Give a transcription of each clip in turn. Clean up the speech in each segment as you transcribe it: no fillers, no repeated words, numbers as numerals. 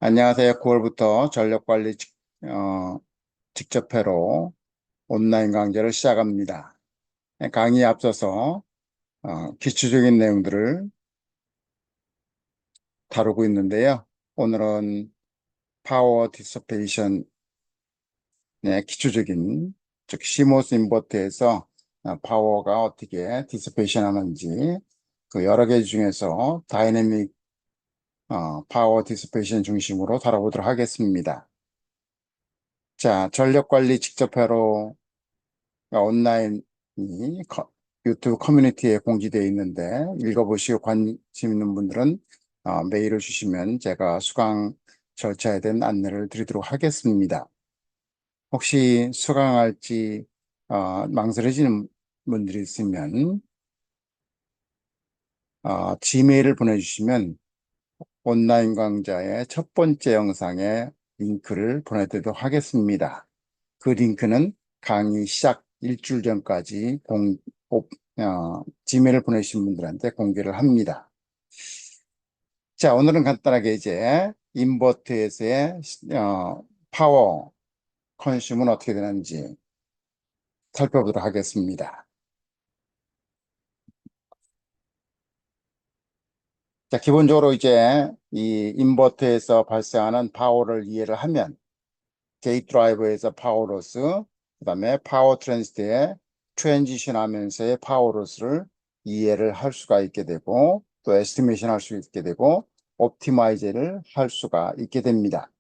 안녕하세요. 9월부터 전력관리 직접회로 온라인 강좌를 시작합니다. 강의에 앞서서 기초적인 내용들을 다루고 있는데요. 오늘은 파워 디서페이션의 기초적인, 즉 CMOS 인버터에서 파워가 어떻게 디서페이션 하는지, 그 여러 가지 중에서 다이내믹 파워 디서페이션 중심으로 다뤄보도록 하겠습니다. 자, 전력관리 직접회로 온라인이 유튜브 커뮤니티에 공지되어 있는데 읽어보시고 관심 있는 분들은 메일을 주시면 제가 수강 절차에 대한 안내를 드리도록 하겠습니다. 혹시 수강할지 망설여지는 분들이 있으면 지메일을 보내주시면 온라인 강좌의 첫 번째 영상에 링크를 보내드리도록 하겠습니다. 그 링크는 강의 시작 일주일 전까지 지메일을 보내신 분들한테 공개를 합니다. 자, 오늘은 간단하게 이제 인버터에서의 파워 컨슘은 어떻게 되는지 살펴보도록 하겠습니다. 자, 기본적으로 이제 이 인버터에서 발생하는 파워를 이해를 하면 게이트 드라이버에서 파워 로스, 그 다음에 파워 트랜지스터에 트랜지션 하면서의 파워 로스를 이해를 할 수가 있게 되고, 또 에스티메이션 할 수 있게 되고, 옵티마이저를 할 수가 있게 됩니다.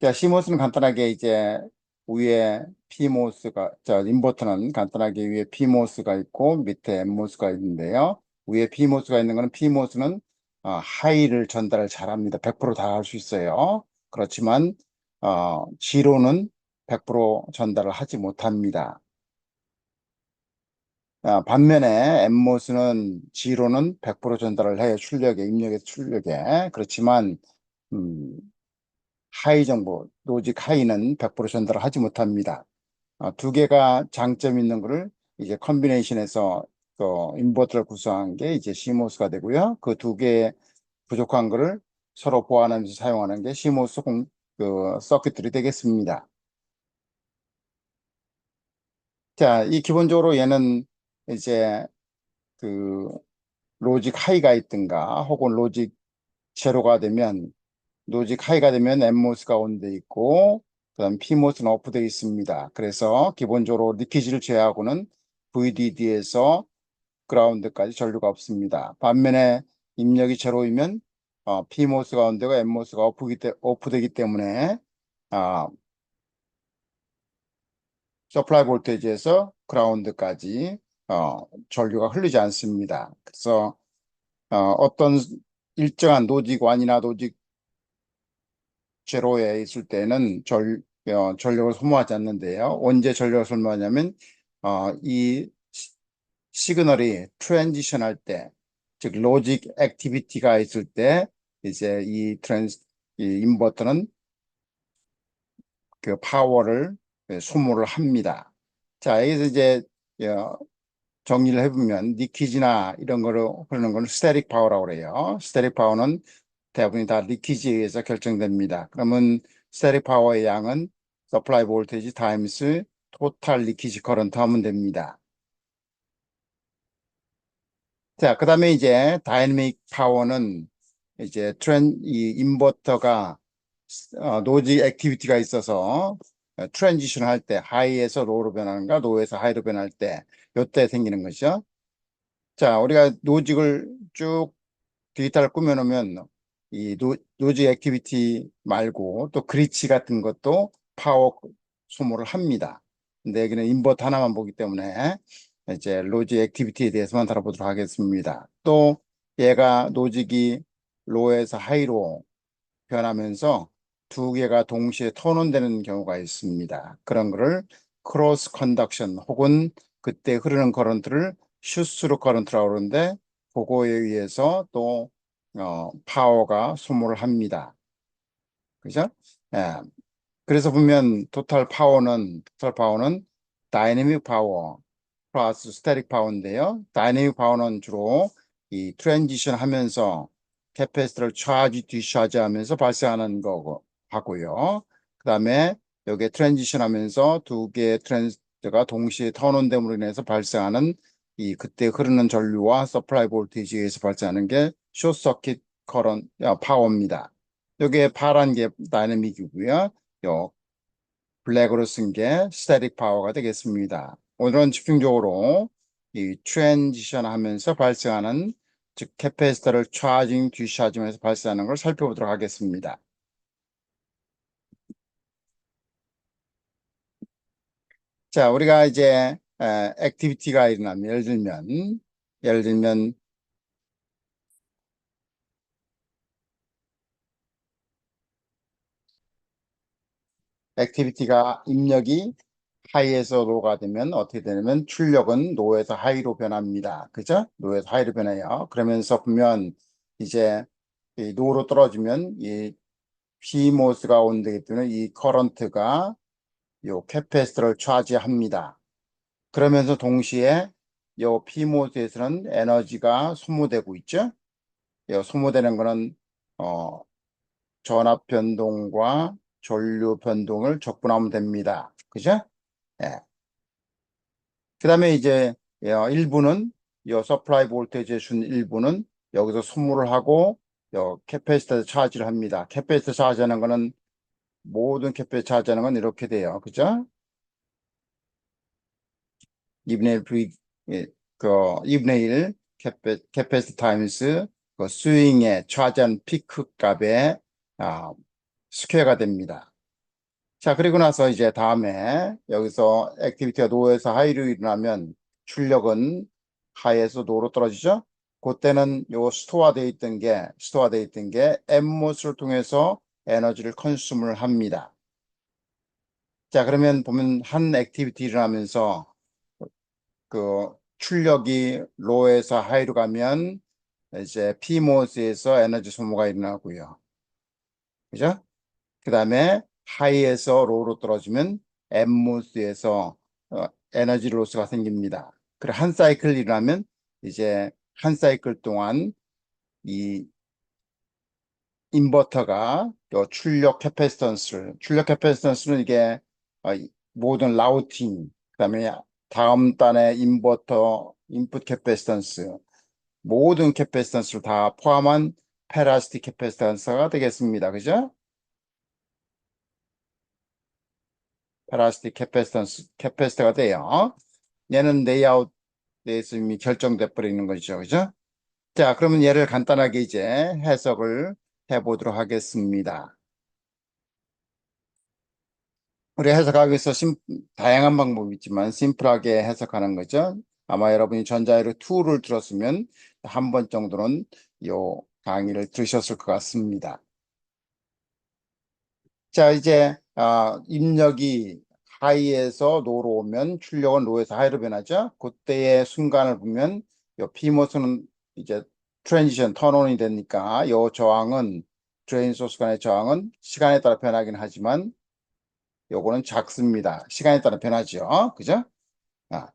자, CMOS는 간단하게 이제 위에 PMOS가, 인버터는 간단하게 위에 PMOS가 있고 밑에 NMOS가 있는데요. 위에 PMOS가 있는 거는 PMOS는 하이를 전달을 잘합니다. 100%다 할 수 있어요. 그렇지만 G로는 100% 전달을 하지 못합니다. 반면에 NMOS는 G로는 100% 전달을 해요. 출력에, 입력에서 출력에. 그렇지만 음, 하이 정보, 로직 하이는 100% 전달을 하지 못합니다. 두 개가 장점 있는 거를 이제 컨비네이션해서 또 인버터를 구성한 게 이제 CMOS가 되고요. 그 두 개의 부족한 거를 서로 보완하면서 사용하는 게 CMOS 서킷들이 되겠습니다. 자, 이 기본적으로 얘는 이제 그 로직 하이가 있든가 혹은 로직 제로가 되면 로직 하이가 되면 NMOS가 온돼 있고 그다음 PMOS는 오프되어 있습니다. 그래서 기본적으로 리키지를 제외하고는 VDD에서 그라운드까지 전류가 없습니다. 반면에 입력이 제로이면 PMOS가 온되고 NMOS가 오프되기 때문에 아, 서플라이 볼테이지에서 그라운드까지 전류가 흐르지 않습니다. 그래서 어떤 일정한 노직 1이나 노직 제로에 있을 때는 전력을 소모하지 않는데요. 언제 전력을 소모하냐면 이 시그널이 트랜지션 할 때, 즉 로직 액티비티가 있을 때 이제 이 인버터는 그 파워를 소모를 합니다. 자, 여기서 이제 어, 정리를 해보면 리키지나 이런 거로 흐르는 건 스태틱 파워라고 그래요. 스태틱 파워는 대부분이 다 리키지에 의해서 결정됩니다. 그러면 스태틱 파워의 양은 서플라이 볼테이지 타임스 토탈 리키지 커런트 하면 됩니다. 자, 그 다음에 이제 다이내믹 파워는 이제 이 인버터가 노지 액티비티가 있어서 트랜지션 할 때 하이에서 로우로 변하는가 로우에서 하이로 변할 때 요때 생기는 거죠. 자, 우리가 노직을 쭉 데이터를 꾸며놓으면 이 노지 액티비티 말고 또 그리치 같은 것도 파워 소모를 합니다. 근데 여기는 인버터 하나만 보기 때문에 이제 로지 액티비티에 대해서만 다뤄보도록 하겠습니다. 또 얘가 노직이 로에서 하이로 변하면서 두 개가 동시에 턴온되는 경우가 있습니다. 그런 거를 크로스 컨덕션 혹은 그때 흐르는 커런트를 슈스루 커런트라고 그러는데 그거에 의해서 또 파워가 소모를 합니다. 그죠? 예. 그래서 보면 토탈 파워는 다이내믹 파워 플러스 스태틱 파워인데요. 다이내믹 파워는 주로 이 트랜지션 하면서 캐패시터를 차지, 디차지 하면서 발생하는 거고 하고요. 그 다음에 여기에 트랜지션 하면서 두 개의 트랜지스터가 동시에 턴온됨으로 인해서 발생하는 이 그때 흐르는 전류와 서플라이 볼테이지에 의해서 발생하는 게 숏서킷 커런 파워입니다. 여기에 파란 게 다이내믹이고요. 요 블랙으로 쓴 게 스태틱 파워가 되겠습니다. 오늘은 집중적으로 이 트랜지션 하면서 발생하는 즉 캐패시터를 차징, 디차징해서 발생하는 걸 살펴보도록 하겠습니다. 자, 우리가 이제 액티비티가 일어나면 예를 들면 액티비티가 입력이 하이에서 로가 되면 어떻게 되냐면 출력은 로에서 하이로 변합니다. 그죠? 로에서 하이로 변해요. 그러면서 보면 이제 이 로로 떨어지면 이 PMOS가 온되기 때문에 이 커런트가 요 캐패시터를 차지합니다. 그러면서 동시에 요 PMOS에서는 에너지가 소모되고 있죠. 요 소모되는 거는 어, 전압 변동과 전류 변동을 적분하면 됩니다. 그죠? 예. 그 다음에 이제 일부는 요 서플라이 볼테이지에 준 일부는 여기서 소모를 하고 요 캐패시터 차지를 합니다. 캐패시터 차지하는 거는 모든 캐패시터 차지하는 건 이렇게 돼요. 그죠? 2분의 1 예, 그 2분의 1 캐패시터 타임스 그 스윙의 차지한 피크 값의 스퀘어가 됩니다. 자, 그리고 나서 이제 다음에 여기서 액티비티가 로에서 하이로 일어나면 출력은 하이에서 로로 떨어지죠. 그때는 요 스토어되어 있던 게 엠모스를 통해서 에너지를 컨슘을 합니다. 자, 그러면 보면 한 액티비티 일어나면서 그 출력이 로에서 하이로 가면 이제 PMOS에서 에너지 소모가 일어나고요. 그죠? 그 다음에 하이에서 로로 떨어지면 엠모스에서 에너지 로스가 생깁니다. 그리고 한 사이클 일어나면 이제 한 사이클 동안 이 인버터가 요 출력 캐패시턴스는 이게 모든 라우팅, 그다음에 다음 단의 인버터 인풋 캐패시턴스 모든 캐패시턴스를 다 포함한 페라시틱 캐패시턴스가 되겠습니다. 그죠? 페라시틱 캐패시터가 돼요. 얘는 레이아웃에서 이미 결정돼 버리는 거죠. 그죠? 자, 그러면 얘를 간단하게 이제 해석을 해보도록 하겠습니다. 우리 해석하기 위해서 다양한 방법이 있지만 심플하게 해석하는 거죠. 아마 여러분이 전자회로 2를 들었으면 한 번 정도는 이 강의를 들으셨을 것 같습니다. 자, 이제 입력이 하이에서 로로 오면 출력은 로에서 하이로 변하죠. 그때의 순간을 보면 이 PMOS는 이제 트랜지션 턴온이 되니까 이 저항은 드레인 소스 간의 저항은 시간에 따라 변하긴 하지만 요거는 작습니다. 시간에 따라 변하죠. 그죠? 아,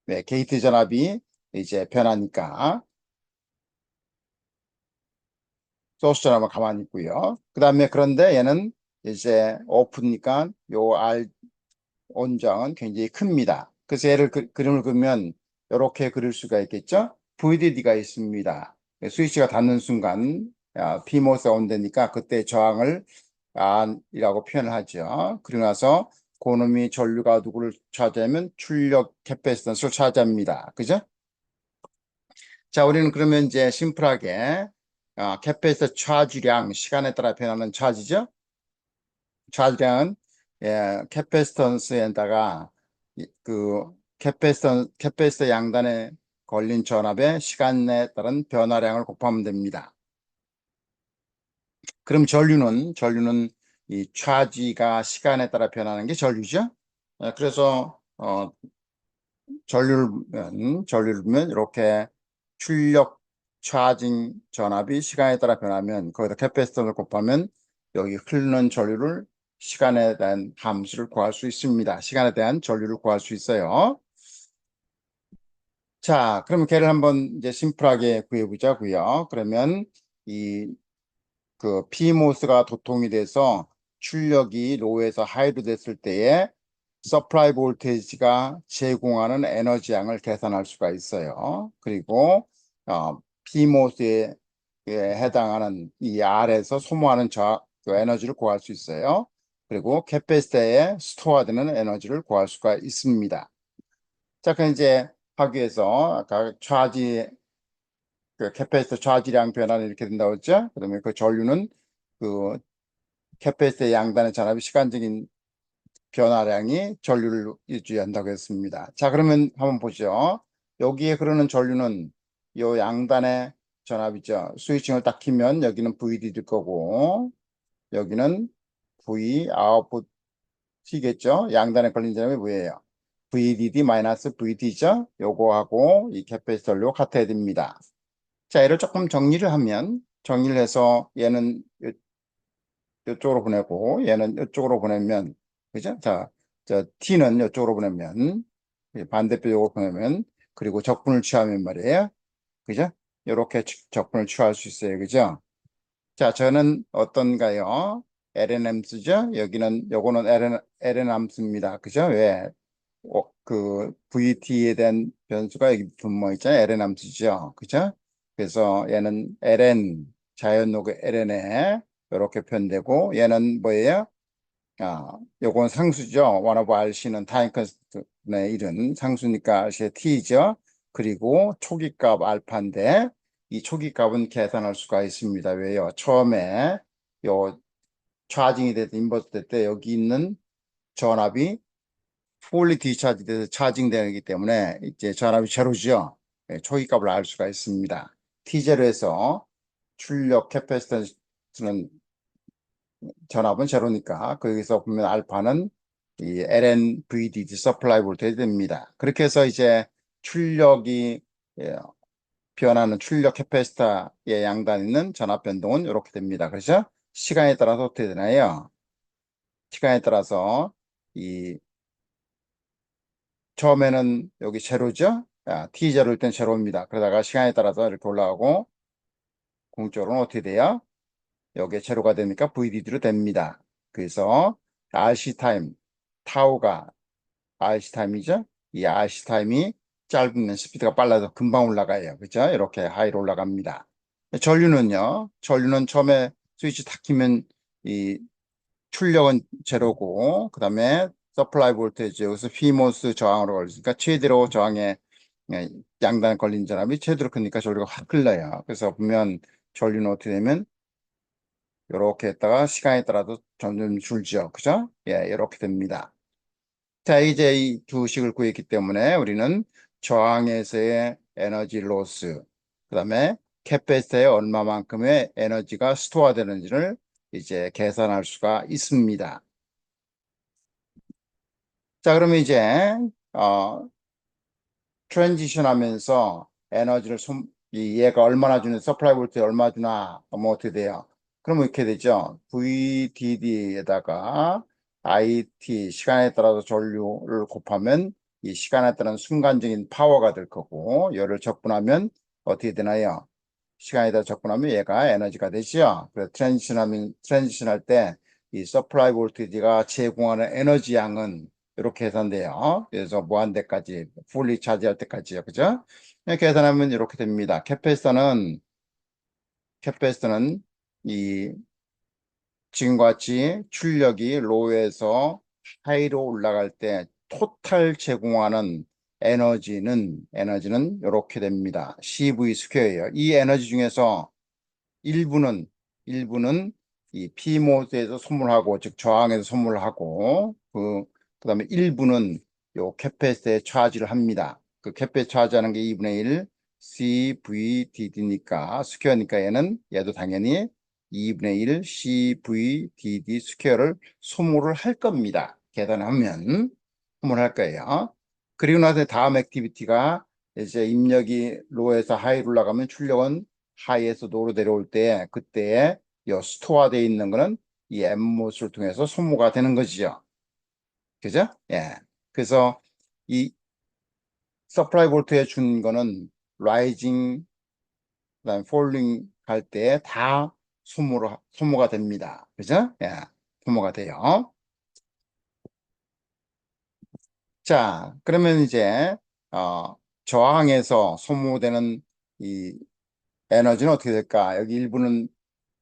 네, 게이트 전압이 이제 변하니까 소스 전압은 가만히 있고요. 그 다음에 그런데 얘는 이제 오프니까 요 R 온장은 굉장히 큽니다. 그래서 얘를 그림을 그리면 이렇게 그릴 수가 있겠죠. VDD가 있습니다. 스위치가 닫는 순간 PMOS가 온다니까 그때 저항을 R이라고 표현을 하죠. 그리고 나서 그놈이 전류가 누구를 차지하면 출력 캐패시턴스를 차지합니다. 그죠? 자, 우리는 그러면 이제 심플하게 캐패시터 차지량, 시간에 따라 변하는 차지죠. 차지량은 캐패시턴스에다가 그 캐패시터 양단에 걸린 전압의 시간에 따른 변화량을 곱하면 됩니다. 그럼 전류는 이 차지가 시간에 따라 변하는 게 전류죠. 그래서 전류를 보면 이렇게 출력 차징 전압이 시간에 따라 변하면 거기다 캐패시턴을 곱하면 여기 흐르는 전류를 시간에 대한 함수를 구할 수 있습니다. 시간에 대한 전류를 구할 수 있어요. 자, 그럼 걔를 한번 이제 심플하게 구해보자고요. 그러면 그 PMOS가 도통이 돼서 출력이 로에서 하이로 됐을 때에 서플라이 볼테이지가 제공하는 에너지 양을 계산할 수가 있어요. 그리고 PMOS에 해당하는 이 R에서 소모하는 그 에너지를 구할 수 있어요. 그리고 캐패시터에 스토어되는 에너지를 구할 수가 있습니다. 자, 그럼 이제 하기 위해서 아까 차지 그 캐패시터 차지량 변화는 이렇게 된다고 했죠? 그다음에 그 전류는 그 캐패시터 양단의 전압이 시간적인 변화량이 전류를 유지한다고 했습니다. 자, 그러면 한번 보죠. 여기에 흐르는 전류는 이 양단의 전압이죠. 스위칭을 딱 키면 여기는 VD일 거고 여기는 V 아웃풋이겠죠. 양단에 걸린 전압이 뭐예요? VDD-VD죠. 요거하고 이 캐패시터로 같아야 됩니다. 자, 얘를 조금 정리를 하면 정리를 해서 얘는 이쪽으로 보내고 얘는 이쪽으로 보내면 그죠? 자, 저 t는 이쪽으로 보내면 반대쪽으로 보내면 그리고 적분을 취하면 말이에요. 그죠? 이렇게 적분을 취할 수 있어요. 그죠? 자, 저는 어떤가요? LNM수죠? 여기는 요거는 LNM수입니다. 그죠? 왜? 그 VT에 대한 변수가 여기 분모 있잖아요. LN함수죠. 그죠? 그래서 얘는 LN, 자연로그 LN에 이렇게 표현되고 얘는 뭐예요? 요건 상수죠. 원오브 RC는 타임 컨스턴트의 이른 상수니까 RC의 T죠. 그리고 초기값 알파인데 이 초기값은 계산할 수가 있습니다. 왜요? 처음에 요 차징이 됐을 때 인버스 될 때 여기 있는 전압이 fully 디차지 돼서 차징되기 때문에 이제 전압이 제로죠. 예, 초기값을 알 수가 있습니다. T0에서 출력 캐패시턴스는 전압은 제로니까 거기서 보면 알파는 이 LNVDD 서플라이 볼테이지 됩니다. 그렇게 해서 이제 출력이 변하는 출력 캐패시터의 양단에 있는 전압 변동은 이렇게 됩니다. 그렇죠? 시간에 따라서 어떻게 되나요? 시간에 따라서 이 처음에는 여기 제로죠? T0일 땐 제로입니다. 그러다가 시간에 따라서 이렇게 올라가고 공적으로는 어떻게 돼요? 여기에 제로가 되니까 VDD로 됩니다. 그래서 RC 타임, 타우가 RC 타임이죠? 이 RC 타임이 짧으면 스피드가 빨라서 금방 올라가요. 그죠? 이렇게 하이로 올라갑니다. 전류는요? 전류는 처음에 스위치 탁 키면 이 출력은 제로고 그 다음에 서플라이 볼테이지 여기서 PMOS 저항으로 걸리니까 최대로 저항에 양단 걸린 전압이 최대로 크니까 전류가 확 흘러요. 그래서 보면 전류는 어떻게 되면 이렇게 했다가 시간에 따라서 점점 줄죠. 그죠? 예, 이렇게 됩니다. 자, 이제 이 두 식을 구했기 때문에 우리는 저항에서의 에너지 로스, 그 다음에 캐패시터에 얼마만큼의 에너지가 스토어 되는지를 이제 계산할 수가 있습니다. 자, 그러면 이제 트랜지션 하면서 에너지를 얘가 얼마나 주는 서플라이 볼트에 얼마 주나 뭐 어떻게 돼요? 그러면 이렇게 되죠. VDD에다가 IT 시간에 따라서 전류를 곱하면 이 시간에 따른 순간적인 파워가 될 거고 열을 적분하면 어떻게 되나요? 시간에 따라 적분하면 얘가 에너지가 되죠. 그래서 트랜지션 할 때 이 서플라이 볼티지가 제공하는 에너지 양은 이렇게 계산돼요. 그래서 무한대까지 풀리 차지할 때까지요. 그죠? 이렇게 계산하면 이렇게 됩니다. 캐패시터는 이 지금과 같이 출력이 로에서 하이로 올라갈 때 토탈 제공하는 에너지는 이렇게 됩니다. CV 스퀘어예요. 이 에너지 중에서 일부는 이 P모드에서 소모하고 즉 저항에서 소모하고 그다음에 일부는 요 캐패시터에 차지를 합니다. 그 캐패 차지하는 게 2분의 1 CVDD니까 스퀘어니까 얘도 당연히 2분의 1 CVDD 스퀘어를 소모를 할 겁니다. 계산하면 소모를 할 거예요. 그리고 나서 다음 액티비티가 이제 입력이 로에서 하이로 올라가면 출력은 하이에서 로로 내려올 때 그때 이 스토어되어 있는 거는 이 엠모스를 통해서 소모가 되는 거지요. 그죠? 예. 그래서 이 서플라이 볼트에 준 거는 라이징 그다음에 폴링 할 때 다 소모가 됩니다. 그죠? 예, 소모가 돼요. 자, 그러면 이제, 저항에서 소모되는 이 에너지는 어떻게 될까? 여기 일부는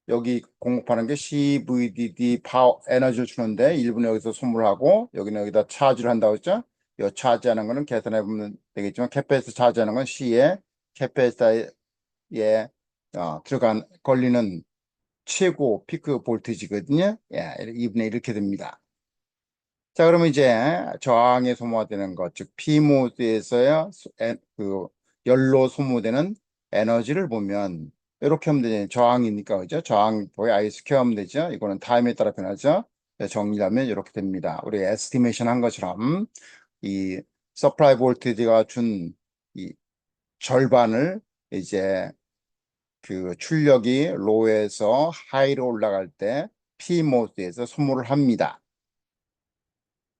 여기 공급하는 게 CVDD 파워 에너지를 주는데 일부는 여기서 소모를 하고 여기는 여기다 차지를 한다고 했죠? 이 차지하는 거는 계산해 보면 되겠지만 캐패시터 차지하는 건 C에 캐패시터에 들어간 걸리는 최고 피크 볼티지거든요. 예, 2분의 이렇게 됩니다. 자, 그러면 이제 저항에 소모되는 것, 즉 P모드에서요 그 열로 소모되는 에너지를 보면 이렇게 하면 되죠. 저항이니까 그죠? 저항 보여 I 스퀘어 하면 되죠. 이거는 타임에 따라 변하죠. 네, 정리하면 이렇게 됩니다. 우리 에스티메이션 한 것처럼 이 서프라이 볼티지가 준 이 절반을 이제 그 출력이 로에서 하이로 올라갈 때 P모드에서 소모를 합니다.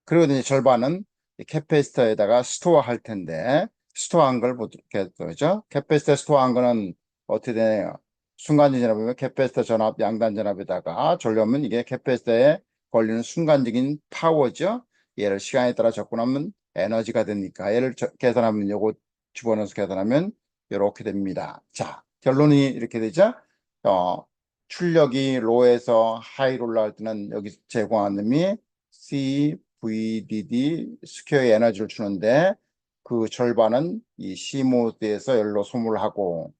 그리고 이제 절반은 캐패시터에다가 스토어할 텐데 스토어한 걸 어떻게 되죠? 캐패시터 스토어한 거는 어떻게 되나요? 순간적인 전압이면 캐패시터 전압 양단 전압에다가 졸려면 이게 캐패시터에 걸리는 순간적인 파워죠. 얘를 시간에 따라 접근하면 에너지가 되니까 얘를 계산하면 요거 집어넣어서 계산하면 이렇게 됩니다. 자, 결론이 이렇게 되죠. 출력이 로에서 하이로 올라갈 때는 여기 제공한 놈이 CVDD 스퀘어의 에너지를 주는데 그 절반은 이 C모드에서 열로 소모를 하고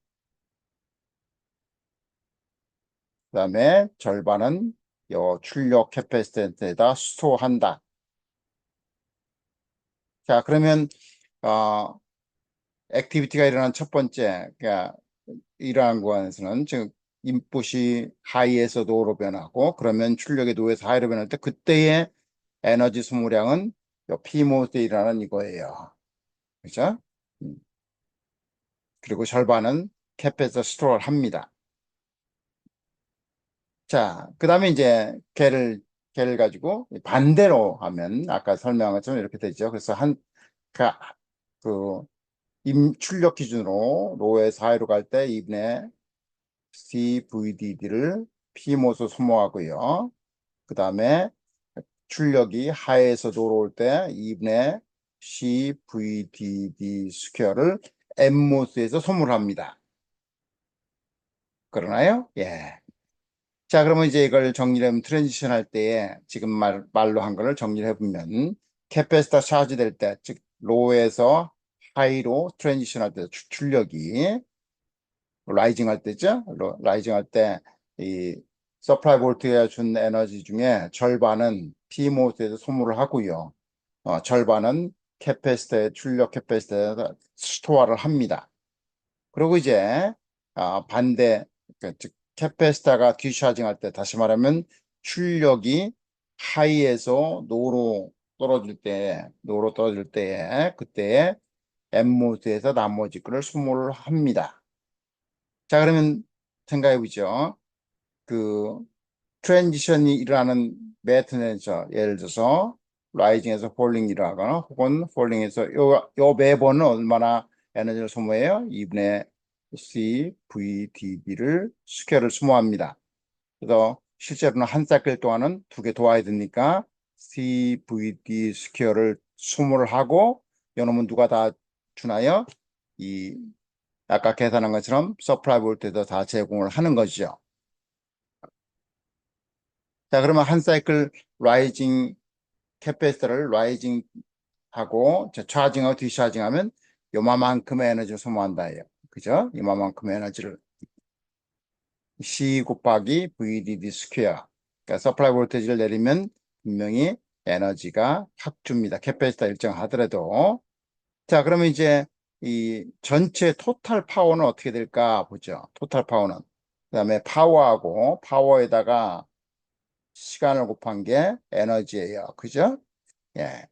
그 다음에 절반은 요 출력 캐패시터에다 스토어한다. 자, 그러면 액티비티가 일어난 첫 번째 그러니까 이러한 구간에서는 지금 인풋이 하이에서 로로 변하고 그러면 출력이 로에서 하이로 변할 때 그때의 에너지 소모량은 요 P모드에 일어나는 이거예요. 그죠? 음. 그리고 절반은 캡에서 스토어를 합니다. 자, 그 다음에 이제 걔를 가지고 반대로 하면 아까 설명한 것처럼 이렇게 되죠. 그래서 그, 그 출력 기준으로 로에서 하이로 갈 때 2분의 CVDD를 P모드 소모하고요. 그 다음에 출력이 하에서 도로 올 때 2분의 CVDD 스퀘어를 M모드에서 소모를 합니다. 그러나요? 예. 자, 그러면 이제 이걸 정리를 하면 트랜지션 할 때에 지금 말로 한 거를 정리를 해보면 캐패시터 차지 될 때, 즉, 로에서 하이로 트랜지션 할 때 출력이 라이징 할 때죠. 라이징 할 때 이 서프라이 볼트가 준 에너지 중에 절반은 P모드에서 소모를 하고요. 절반은 캐패시터의 출력 캐패시터에서 스토어를 합니다. 그리고 이제 반대 즉 캐패시터가 디샤징 할 때 다시 말하면 출력이 하이에서 노로 떨어질 때에 그때에 M모드에서 나머지 거를 소모를 합니다. 자, 그러면 생각해 보죠. 그 트랜지션이 일어나는 매트에서 예를 들어서 라이징에서 폴링이 일어나거나 혹은 폴링에서 요 매번은 얼마나 에너지를 소모해요? 2분의 CVDD를 스퀘어를 소모합니다. 그래서 실제로는 한 사이클 동안은 두 개 도와야 되니까 CVD 스퀘어를 소모를 하고 요놈은 누가 다 주나요? 이 아까 계산한 것처럼 서프라이 볼트에서 다 제공을 하는 거죠. 자, 그러면 한 사이클 라이징 캐패시터를 라이징 하고 차징하고 디차징하면 요만큼의 에너지를 소모한다예요. 그죠? 이만큼의 에너지를 C 곱하기 VDD 스퀘어. 그러니까 서플라이 볼테이지를 내리면 분명히 에너지가 확 줍니다. 캐패시터 일정하더라도. 자, 그러면 이제 이 전체 토탈 파워는 어떻게 될까 보죠. 토탈 파워는. 그다음에 파워하고 파워에다가 시간을 곱한 게 에너지예요. 그죠? 예.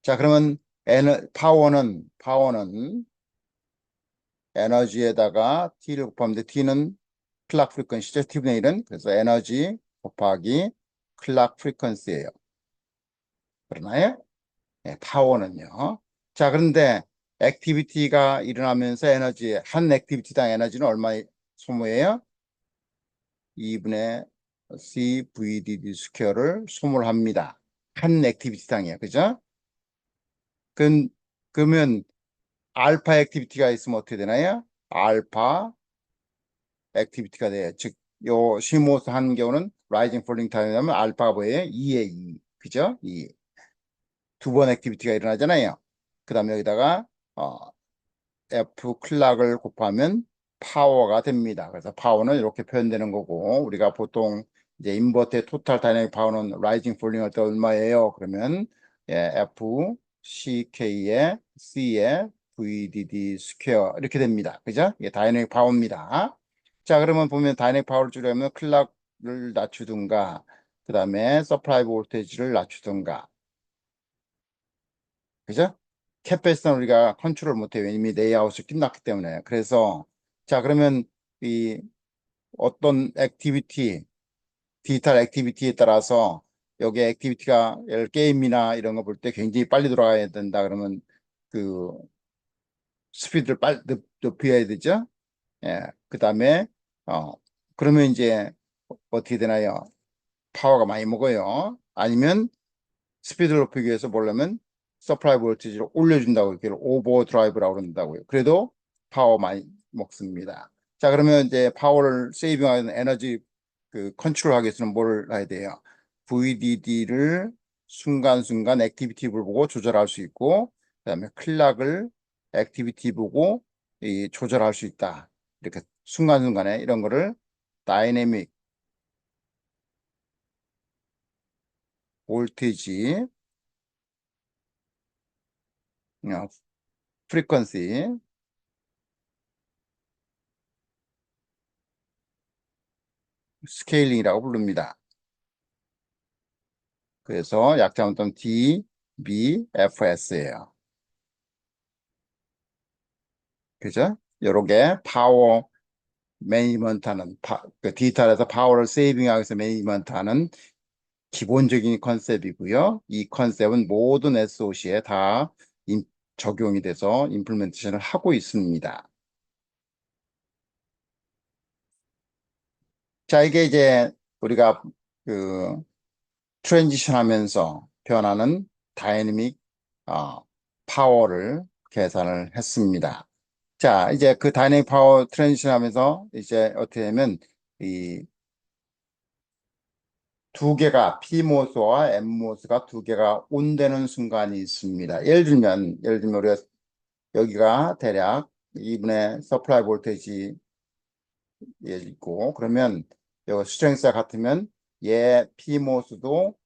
자, 그러면 파워는 에너지에다가 T를 곱하면 돼. T는 클락 프리퀀시죠. T분의 1은. 그래서 에너지 곱하기 클락 프리퀀시예요. 그러나요? 예, 파워는요. 자, 그런데 액티비티가 일어나면서 한 액티비티당 에너지는 얼마 소모해요? 2분의 CVDD 스퀘어를 소모합니다. 한 액티비티당이에요. 그죠? 그러면 알파 액티비티가 있으면 어떻게 되나요? 알파 액티비티가 돼요. 즉, 요 시모스 하는 경우는 라이징 폴링 타임이라면 알파가 뭐예요? 2에 2. 그죠? 2. 두 번 액티비티가 일어나잖아요. 그 다음에 여기다가 F 클락을 곱하면 파워가 됩니다. 그래서 파워는 이렇게 표현되는 거고, 우리가 보통 이제 인버터의 토탈 다이내믹 파워는 라이징 폴링 할 때 얼마예요? 그러면 F CK에 C에 VDD 스퀘어 이렇게 됩니다. 그죠? 이게 다이내믹 파워입니다. 자, 그러면 보면 다이내믹 파워를 줄이려면 클락을 낮추든가, 그 다음에 서프라이 볼테이지를 낮추든가, 그죠? 캐패시터는 우리가 컨트롤 못해요. 이미 레이아웃이 끝났기 때문에. 그래서, 자, 그러면 이 어떤 액티비티, 디지털 액티비티에 따라서 여기 액티비티가 게임이나 이런 거 볼 때 굉장히 빨리 돌아가야 된다. 그러면 그 스피드를 빨리 높여야 되죠. 예. 그 다음에, 그러면 이제 어떻게 되나요? 파워가 많이 먹어요. 아니면 스피드를 높이기 위해서 뭐냐면 서프라이 볼티지를 올려준다고 이렇게 오버 드라이브라고 그런다고요. 그래도 파워 많이 먹습니다. 자, 그러면 이제 파워를 세이빙하는 에너지 컨트롤하기 위해서는 뭘 해야 돼요? VDD를 순간순간 액티비티 보고 조절할 수 있고, 그다음에 클락을 액티비티 보고 조절할 수 있다. 이렇게 순간순간에 이런 거를 다이내믹 볼티지, 프리퀀시 스케일링이라고 부릅니다. 그래서 약자음은 DBFS예요. 그죠? 요렇게 파워 매니지먼트 하는 그 디지털에서 파워를 세이빙하기 위해서 매니지먼트 하는 기본적인 컨셉이고요. 이 컨셉은 모든 SOC에 다 적용이 돼서 임플멘테이션을 하고 있습니다. 자, 이게 이제 우리가 그 트랜지션 하면서 변하는 다이내믹 파워를 계산을 했습니다. 자, 이제 그 다이내믹 파워 트랜지션 하면서 이제 어떻게 되면 이 두 개가 PMOS와 NMOS가 두 개가 온되는 순간이 있습니다. 예를 들면 우리가 여기가 대략 2분의 서플라이 볼테이지 있고, 그러면 여기 스트렝스가 같으면 얘 PMOS도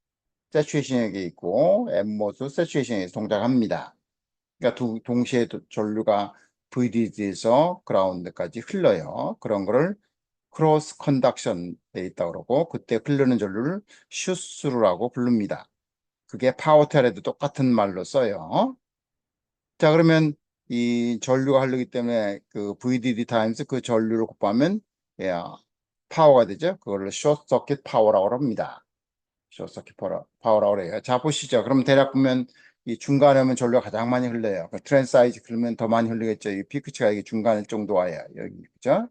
세츄에이션에 있고 NMOS 세츄에이션에 동작합니다. 그러니까 동시에 전류가 VDD에서 그라운드까지 흘러요. 그런 거를 크로스 컨덕션 돼 있다고 그러고, 그때 흐르는 전류를 슈스루라고 부릅니다. 그게 파워텔에도 똑같은 말로 써요. 자, 그러면 이 전류가 흐르기 때문에 그 VDD 타임스 그 전류를 곱하면 예, 파워가 되죠. 그걸 숏 서킷 파워라고 합니다. 숏 서킷 파워라고 해요. 자, 보시죠. 그럼 대략 보면 이 중간에 오면 전류가 가장 많이 흘러요. 그 트랜스 사이즈 흐르면 더 많이 흘리겠죠. 이 피크치가 이게 중간 정도 와요. 여기, 그죠?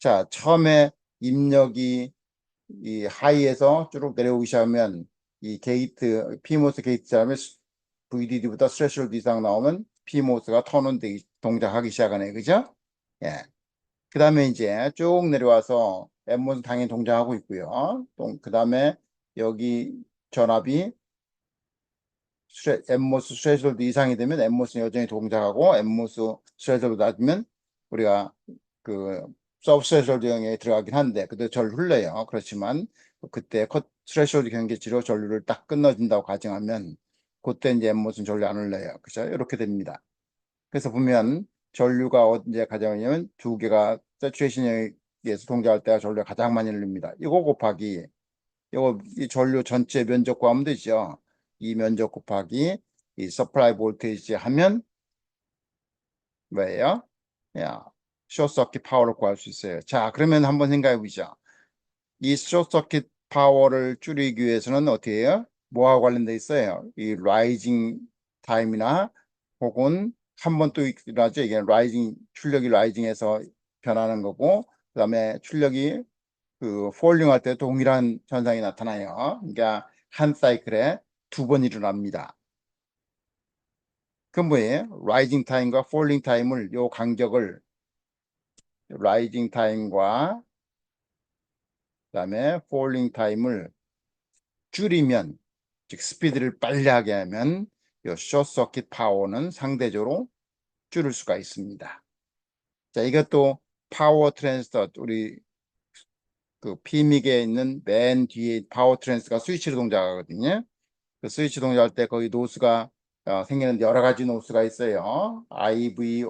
자, 처음에 입력이 이 하이에서 쭉 내려오기 시작하면 이 게이트, PMOS 게이트 지나면 VDD보다 스레시홀드 이상 나오면 PMOS가 턴온 되기, 동작하기 시작하네. 그죠? 예. 그 다음에 이제 쭉 내려와서 NMOS 당연히 동작하고 있고요. 그 다음에 여기 전압이 NMOS 스레시홀드 이상이 되면 NMOS는 여전히 동작하고, NMOS 스레시홀드 낮으면 우리가 그 서브스레시홀드형에 들어가긴 한데 그때 전류 흘러요. 그렇지만 그때 스레시홀드 경계치로 전류를 딱 끊어진다고 가정하면 그때 이제 NMOS는 전류 안 흘러요. 그죠? 이렇게 됩니다. 그래서 보면 전류가 언제 가장 많냐면 두 개가 세츄레이션에서 동작할 때가 전류가 가장 많이 흘립니다. 이거 곱하기 이 전류 전체 면적 구하면 되죠. 이 면적 곱하기 이 서플라이 볼테이지 하면 뭐예요? 야, 숏서킷 파워를 구할 수 있어요. 자, 그러면 한번 생각해 보죠. 이 숏서킷 파워를 줄이기 위해서는 어떻게 해요? 뭐와 관련돼 있어요? 이 라이징 타임이나 혹은 한 번 또 일어나죠. 이게 라이징, 출력이 라이징해서 변하는 거고, 그 다음에 출력이 그 폴링 할 때 동일한 현상이 나타나요. 그러니까 한 사이클에 두 번 일어납니다. 그 뭐예요? 라이징 타임과 폴링 타임을 요 간격을 라이징 타임과 그다음에 폴링 타임을 줄이면 즉 스피드를 빨리 하게 하면 요 숏 서킷 파워는 상대적으로 줄일 수가 있습니다. 자, 이것도 파워 트랜스터 우리 그 PMIC에 있는 맨 뒤에 파워 트랜스가 스위치로 동작하거든요. 그 스위치 동작할 때 거기 노스가 생기는데 여러 가지 노스가 있어요. IV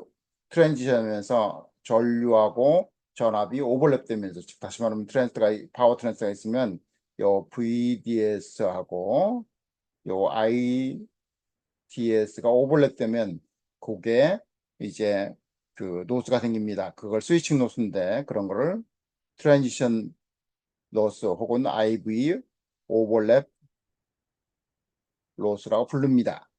트랜지션하면서 전류하고 전압이 오버랩되면서 즉 다시 말하면 트랜스가 파워 트랜스가 있으면 요 VDS하고 요 ITS가 오버랩되면 그게 이제 그 노스가 생깁니다. 그걸 스위칭 노스인데 그런 거를 트랜지션 노스 혹은 IV 오버랩 로스라고 부릅니다.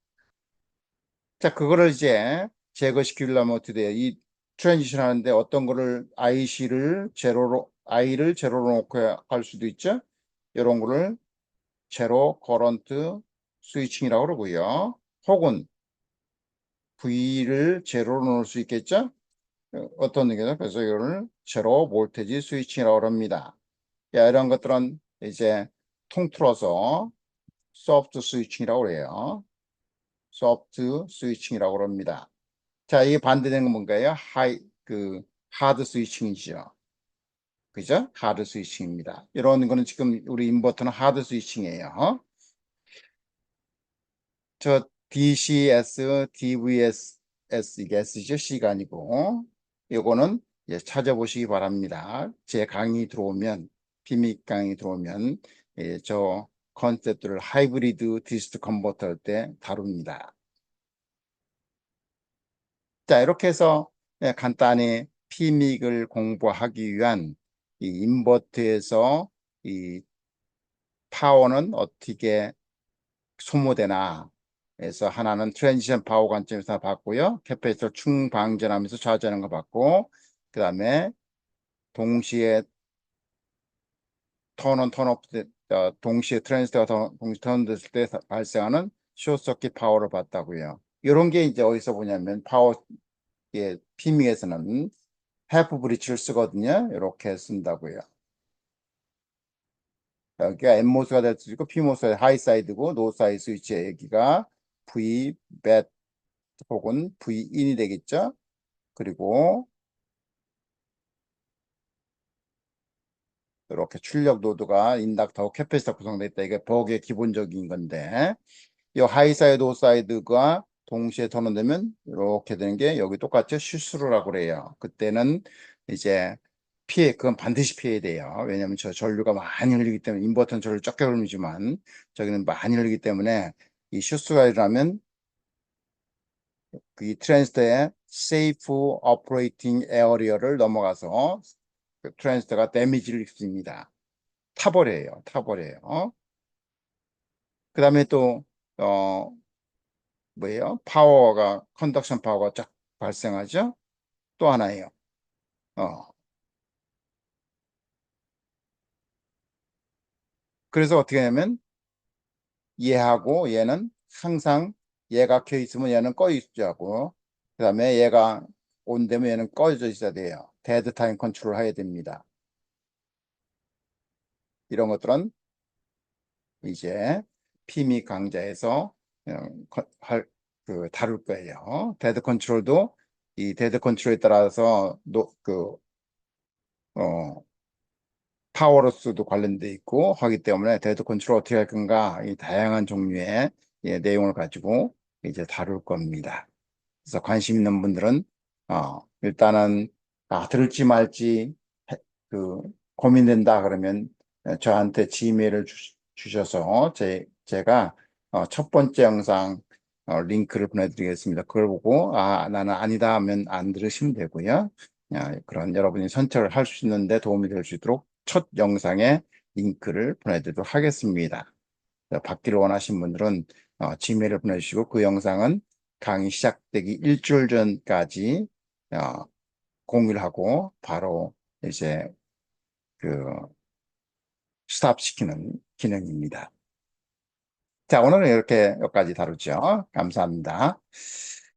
자, 그거를 이제 제거시키려면 어떻게 돼요? 이 트랜지션 하는데 어떤 거를 I를 제로로 놓고 할 수도 있죠. 이런 거를 제로 커런트 스위칭이라고 그러고요. 혹은 V를 제로로 놓을 수 있겠죠. 어떤 의견 그래서 이거를 제로 볼테지 스위칭이라고 합니다. 야, 이런 것들은 이제 통틀어서 소프트 스위칭이라고 그래요. 소프트 스위칭이라고 합니다. 자, 이게 반대되는 건 뭔가요? 하드 스위칭이죠. 그죠? 하드 스위칭입니다. 이런 거는 지금 우리 인버터는 하드 스위칭이에요. 저 DCS, DVS, 이게 S죠? C가 아니고. 요거는 찾아보시기 바랍니다. 제 강의 들어오면, 비밀 강의 들어오면, 저 컨셉들을 하이브리드 디스트 컨버터 할 때 다룹니다. 자, 이렇게 해서 간단히 PMIC을 공부하기 위한 이 인버터에서 이 파워는 어떻게 소모되나 해서 하나는 트랜지션 파워 관점에서 봤고요. 캐패시터 충방전하면서 차지하는 거 봤고 그 다음에 동시에 턴온 턴오프 동시에 트랜지스터가 동시에 턴됐을 때 발생하는 숏서킷 파워를 봤다고요. 이런 게 이제 어디서 보냐면 파워 PMIC에서는 해프 브릿지를 쓰거든요. 이렇게 쓴다고요. 여기가 N모스가 될 수 있고 P모스가 하이 사이드고 노 사이드 스위치의 여기가 V, 벳 혹은 V 인이 되겠죠. 그리고 이렇게 출력 노드가 인덕터, 캐패시터 구성되어 있다. 이게 버그의 기본적인 건데 이 하이 사이드, 로 사이드가 동시에 전원되면 이렇게 되는 게 여기 똑같죠. 실수로라고 그래요. 그때는 이제 그건 반드시 피해야 돼요. 왜냐하면 저 전류가 많이 흘리기 때문에 인버터는 전류 적게 흐르지만 저기는 많이 흘리기 때문에 이 실수가 일어나면 그 트랜지스터의 세이프 오퍼레이팅 에어리어를 넘어가서 그 트랜지스터가 데미지를 입습니다. 타버려요. 타버려요. 그 다음에 또 뭐예요? 컨덕션 파워가 쫙 발생하죠. 또 하나예요. 어, 그래서 어떻게 하냐면 얘하고 얘는 항상 얘가 켜 있으면 얘는 꺼 있어야 하고 그 다음에 얘가 온 되면 얘는 꺼져 있어야 돼요. 데드 타임 컨트롤 해야 됩니다. 이런 것들은 이제 피미 강좌에서 다룰 거예요. 데드 컨트롤도 이 데드 컨트롤에 따라서 어, 파워로스도 관련돼 있고 하기 때문에 데드 컨트롤 어떻게 할 건가 이 다양한 종류의 내용을 가지고 이제 다룰 겁니다. 그래서 관심 있는 분들은 일단은 들을지 말지 그 고민된다 그러면 저한테 지메일을 주셔서 제가 첫 번째 영상 링크를 보내드리겠습니다. 그걸 보고 나는 아니다 하면 안 들으시면 되고요. 그런 여러분이 선택을 할 수 있는데 도움이 될 수 있도록 첫 영상에 링크를 보내드리도록 하겠습니다. 받기를 원하신 분들은 지메일을 보내주시고 그 영상은 강의 시작되기 일주일 전까지 공유를 하고 바로 이제 그 스탑시키는 기능입니다. 자, 오늘은 이렇게 여기까지 다루죠. 감사합니다.